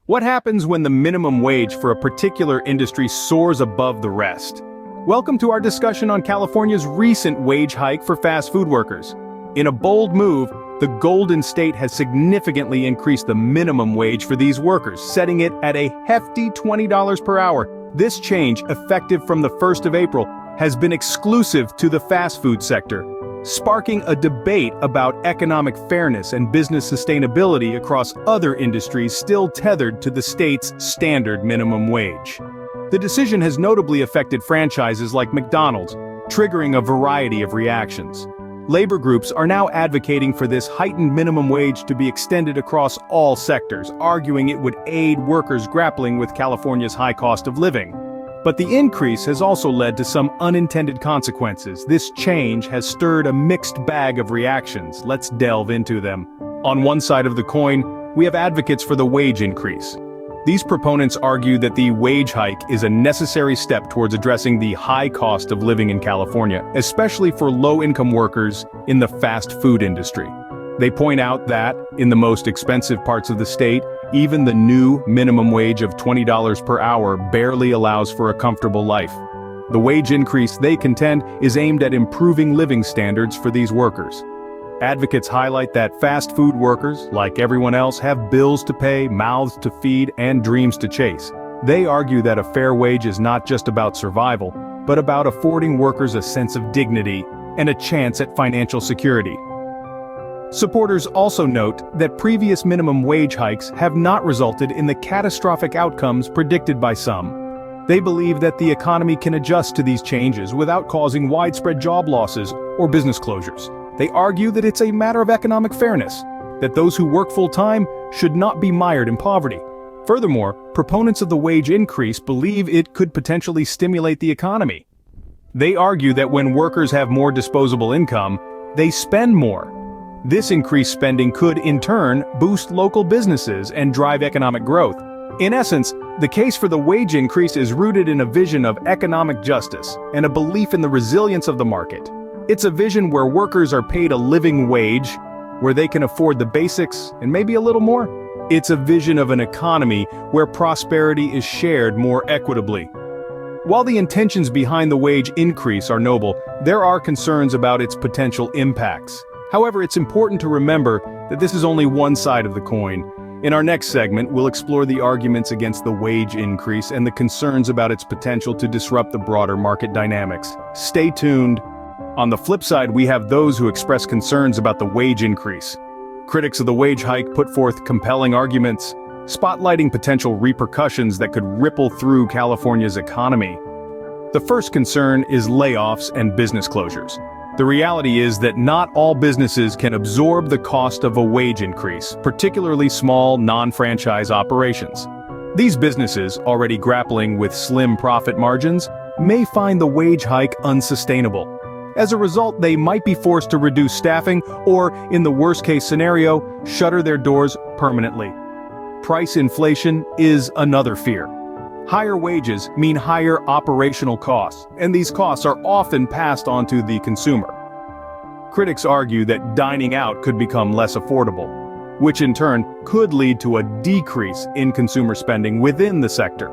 What happens when the minimum wage for a particular industry soars above the rest? Welcome to our discussion on California's recent wage hike for fast food workers. In a bold move, the Golden State has significantly increased the minimum wage for these workers, setting it at a hefty $20 per hour. This change, effective from the 1st of April, has been exclusive to the fast food sector, sparking a debate about economic fairness and business sustainability across other industries still tethered to the state's standard minimum wage. The decision has notably affected franchises like McDonald's, triggering a variety of reactions. Labor groups are now advocating for this heightened minimum wage to be extended across all sectors, arguing it would aid workers grappling with California's high cost of living. But the increase has also led to some unintended consequences. This change has stirred a mixed bag of reactions. Let's delve into them. On one side of the coin, we have advocates for the wage increase. These proponents argue that the wage hike is a necessary step towards addressing the high cost of living in California, especially for low-income workers in the fast food industry. They point out that, in the most expensive parts of the state, even the new minimum wage of $20 per hour barely allows for a comfortable life. The wage increase, they contend, is aimed at improving living standards for these workers. Advocates highlight that fast food workers, like everyone else, have bills to pay, mouths to feed, and dreams to chase. They argue that a fair wage is not just about survival, but about affording workers a sense of dignity and a chance at financial security. Supporters also note that previous minimum wage hikes have not resulted in the catastrophic outcomes predicted by some. They believe that the economy can adjust to these changes without causing widespread job losses or business closures. They argue that it's a matter of economic fairness, that those who work full-time should not be mired in poverty. Furthermore, proponents of the wage increase believe it could potentially stimulate the economy. They argue that when workers have more disposable income, they spend more. This increased spending could, in turn, boost local businesses and drive economic growth. In essence, the case for the wage increase is rooted in a vision of economic justice and a belief in the resilience of the market. It's a vision where workers are paid a living wage, where they can afford the basics and maybe a little more. It's a vision of an economy where prosperity is shared more equitably. While the intentions behind the wage increase are noble, there are concerns about its potential impacts. However, it's important to remember that this is only one side of the coin. In our next segment, we'll explore the arguments against the wage increase and the concerns about its potential to disrupt the broader market dynamics. Stay tuned. On the flip side, we have those who express concerns about the wage increase. Critics of the wage hike put forth compelling arguments, spotlighting potential repercussions that could ripple through California's economy. The first concern is layoffs and business closures. The reality is that not all businesses can absorb the cost of a wage increase, particularly small, non-franchise operations. These businesses, already grappling with slim profit margins, may find the wage hike unsustainable. As a result, they might be forced to reduce staffing or, in the worst-case scenario, shutter their doors permanently. Price inflation is another fear. Higher wages mean higher operational costs, and these costs are often passed on to the consumer. Critics argue that dining out could become less affordable, which in turn could lead to a decrease in consumer spending within the sector.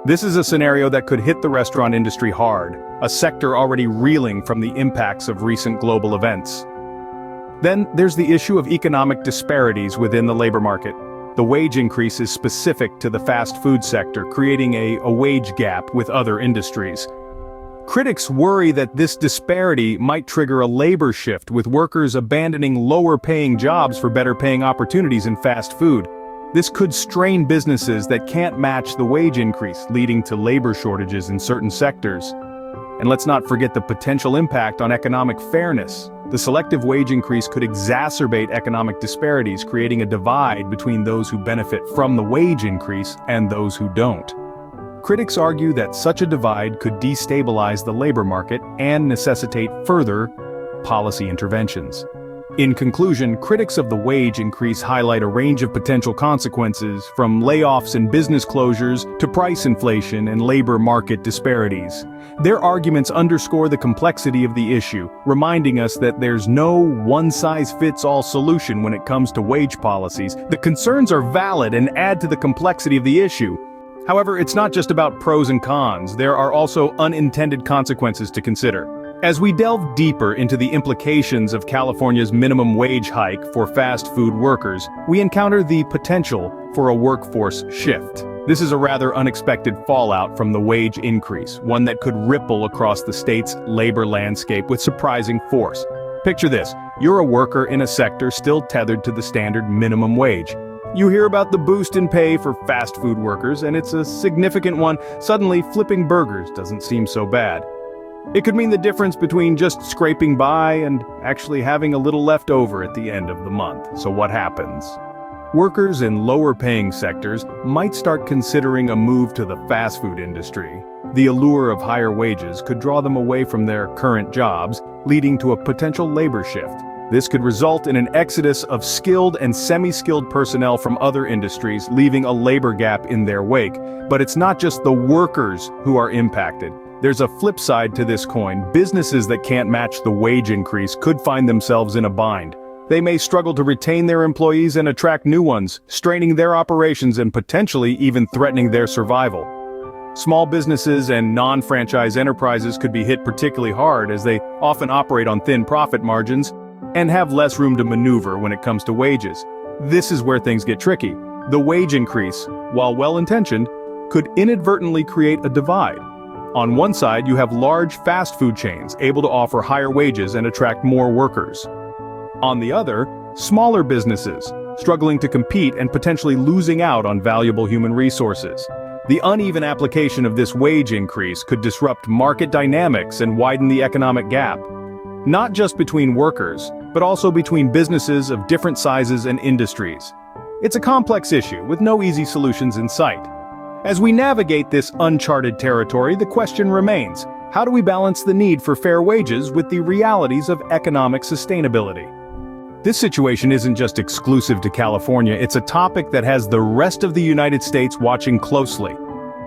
This is a scenario that could hit the restaurant industry hard, a sector already reeling from the impacts of recent global events. Then there's the issue of economic disparities within the labor market. The wage increase is specific to the fast food sector, creating a wage gap with other industries. Critics worry that this disparity might trigger a labor shift, with workers abandoning lower-paying jobs for better-paying opportunities in fast food. This could strain businesses that can't match the wage increase, leading to labor shortages in certain sectors. And let's not forget the potential impact on economic fairness. The selective wage increase could exacerbate economic disparities, creating a divide between those who benefit from the wage increase and those who don't. Critics argue that such a divide could destabilize the labor market and necessitate further policy interventions. In conclusion, critics of the wage increase highlight a range of potential consequences, from layoffs and business closures to price inflation and labor market disparities. Their arguments underscore the complexity of the issue, reminding us that there's no one-size-fits-all solution when it comes to wage policies. The concerns are valid and add to the complexity of the issue. However, it's not just about pros and cons, there are also unintended consequences to consider. As we delve deeper into the implications of California's minimum wage hike for fast food workers, we encounter the potential for a workforce shift. This is a rather unexpected fallout from the wage increase, one that could ripple across the state's labor landscape with surprising force. Picture this: you're a worker in a sector still tethered to the standard minimum wage. You hear about the boost in pay for fast food workers, and it's a significant one. Suddenly, flipping burgers doesn't seem so bad. It could mean the difference between just scraping by and actually having a little left over at the end of the month. So what happens? Workers in lower-paying sectors might start considering a move to the fast food industry. The allure of higher wages could draw them away from their current jobs, leading to a potential labor shift. This could result in an exodus of skilled and semi-skilled personnel from other industries, leaving a labor gap in their wake. But it's not just the workers who are impacted. There's a flip side to this coin. Businesses that can't match the wage increase could find themselves in a bind. They may struggle to retain their employees and attract new ones, straining their operations and potentially even threatening their survival. Small businesses and non-franchise enterprises could be hit particularly hard, as they often operate on thin profit margins and have less room to maneuver when it comes to wages. This is where things get tricky. The wage increase, while well-intentioned, could inadvertently create a divide. On one side, you have large fast food chains able to offer higher wages and attract more workers. On the other, smaller businesses struggling to compete and potentially losing out on valuable human resources. The uneven application of this wage increase could disrupt market dynamics and widen the economic gap, not just between workers, but also between businesses of different sizes and industries. It's a complex issue with no easy solutions in sight. As we navigate this uncharted territory, the question remains: how do we balance the need for fair wages with the realities of economic sustainability? This situation isn't just exclusive to California, it's a topic that has the rest of the United States watching closely.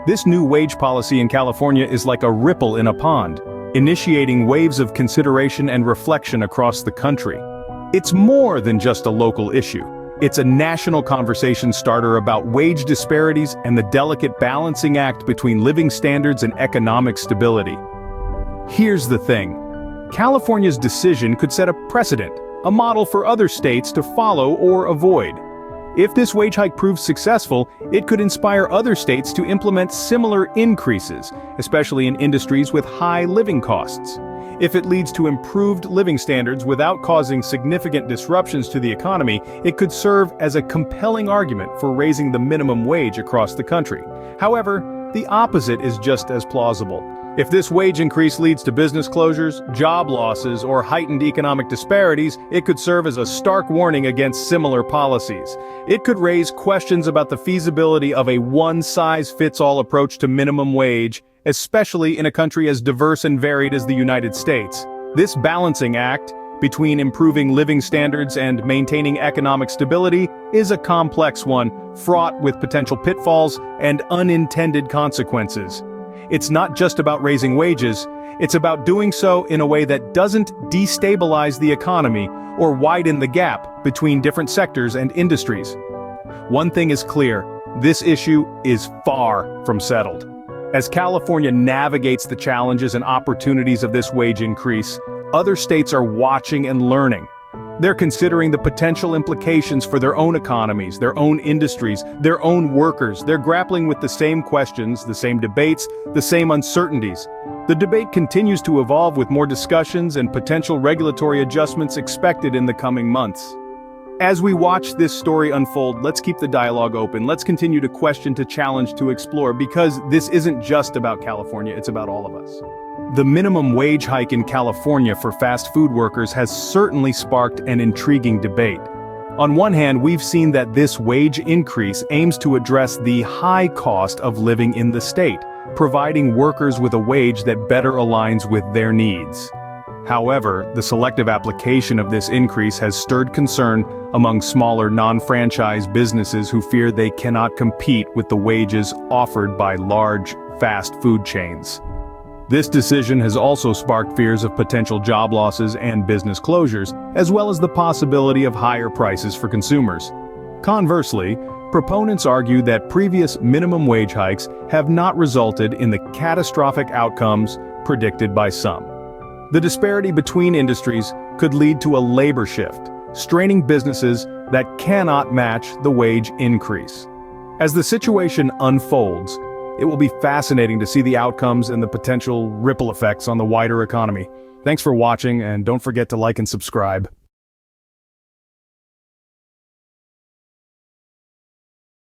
This new wage policy in California is like a ripple in a pond, initiating waves of consideration and reflection across the country. It's more than just a local issue. It's a national conversation starter about wage disparities and the delicate balancing act between living standards and economic stability. Here's the thing: California's decision could set a precedent, a model for other states to follow or avoid. If this wage hike proves successful, it could inspire other states to implement similar increases, especially in industries with high living costs. If it leads to improved living standards without causing significant disruptions to the economy, it could serve as a compelling argument for raising the minimum wage across the country. However, the opposite is just as plausible. If this wage increase leads to business closures, job losses, or heightened economic disparities, it could serve as a stark warning against similar policies. It could raise questions about the feasibility of a one-size-fits-all approach to minimum wage, especially in a country as diverse and varied as the United States. This balancing act between improving living standards and maintaining economic stability is a complex one, fraught with potential pitfalls and unintended consequences. It's not just about raising wages, it's about doing so in a way that doesn't destabilize the economy or widen the gap between different sectors and industries. One thing is clear: this issue is far from settled. As California navigates the challenges and opportunities of this wage increase, other states are watching and learning. They're considering the potential implications for their own economies, their own industries, their own workers. They're grappling with the same questions, the same debates, the same uncertainties. The debate continues to evolve, with more discussions and potential regulatory adjustments expected in the coming months. As we watch this story unfold, let's keep the dialogue open. Let's continue to question, to challenge, to explore, because this isn't just about California, it's about all of us. The minimum wage hike in California for fast food workers has certainly sparked an intriguing debate. On one hand, we've seen that this wage increase aims to address the high cost of living in the state, providing workers with a wage that better aligns with their needs. However, the selective application of this increase has stirred concern among smaller non-franchise businesses who fear they cannot compete with the wages offered by large, fast food chains. This decision has also sparked fears of potential job losses and business closures, as well as the possibility of higher prices for consumers. Conversely, proponents argue that previous minimum wage hikes have not resulted in the catastrophic outcomes predicted by some. The disparity between industries could lead to a labor shift, straining businesses that cannot match the wage increase. As the situation unfolds, it will be fascinating to see the outcomes and the potential ripple effects on the wider economy. Thanks for watching, and don't forget to like and subscribe.